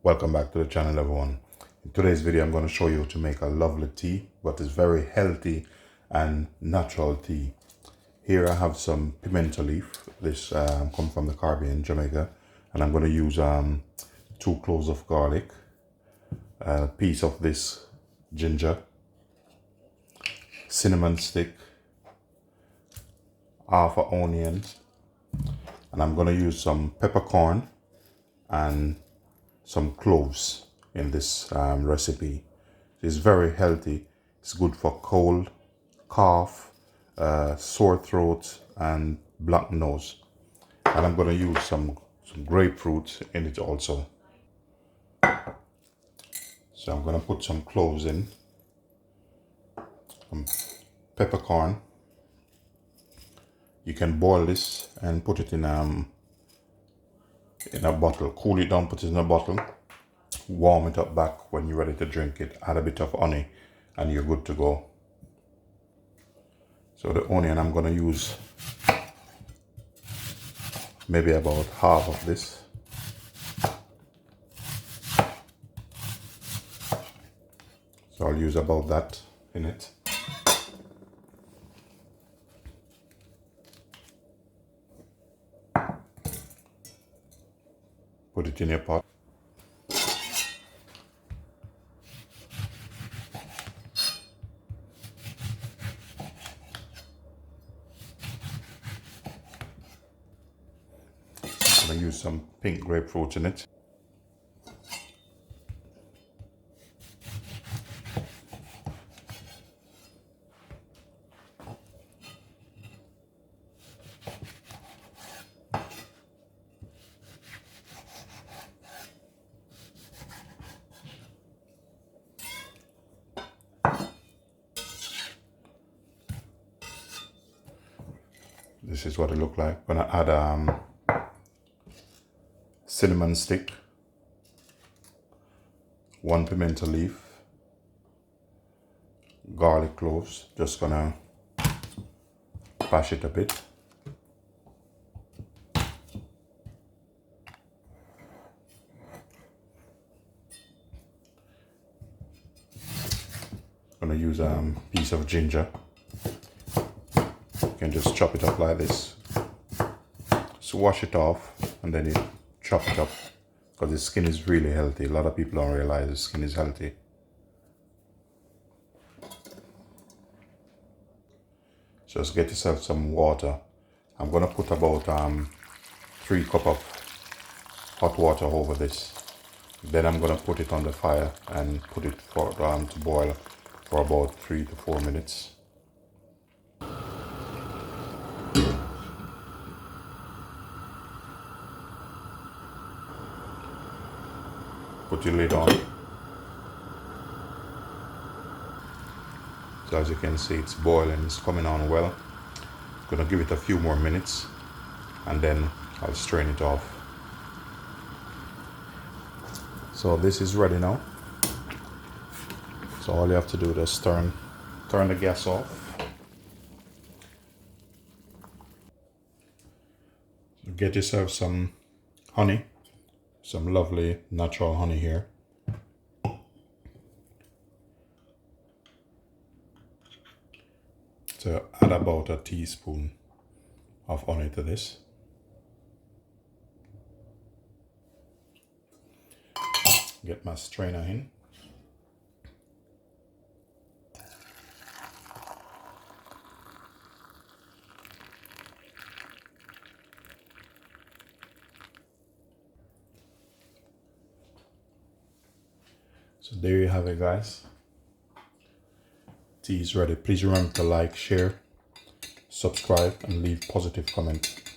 Welcome back to the channel, everyone. In today's video I'm going to show you how to make a lovely tea, but it's very healthy and natural tea. Here I have some pimento leaf. This comes from the Caribbean, Jamaica, and I'm going to use 2 cloves of garlic, a piece of this ginger, cinnamon stick, half an onion, and I'm going to use some peppercorn and some cloves in this recipe. It's very healthy. It's good for cold, cough, sore throat, and black nose. And I'm going to use some grapefruit in it also. So I'm going to put some cloves in, some peppercorn. You can boil this and put it in a bottle. Cool it down, put it in a bottle. Warm it up back when you're ready to drink it. Add a bit of honey and you're good to go. So the onion, I'm going to use maybe about half of this. So I'll use about that in it. Put it in your pot. I'm going to use some pink grapefruit in it. This is what it looks like. I'm going to add cinnamon stick, 1 pimento leaf, garlic cloves. Just gonna mash it a bit. Gonna use a piece of ginger. You can just chop it up like this. So wash it off and then you chop it up, because the skin is really healthy. A lot of people don't realize the skin is healthy. Just get yourself some water. I'm gonna put about 3 cups of hot water over this. Then I'm gonna put it on the fire and put it for to boil for about 3 to 4 minutes. Put your lid on. So as you can see, it's boiling, it's coming on well. I'm gonna give it a few more minutes and then I'll strain it off. So this is ready now. So all you have to do is turn the gas off. Get yourself some honey, some lovely natural honey here. So add about a teaspoon of honey to this. Get my strainer in. So there you have it, guys. Tea is ready. Please remember to like, share, subscribe, and leave positive comment.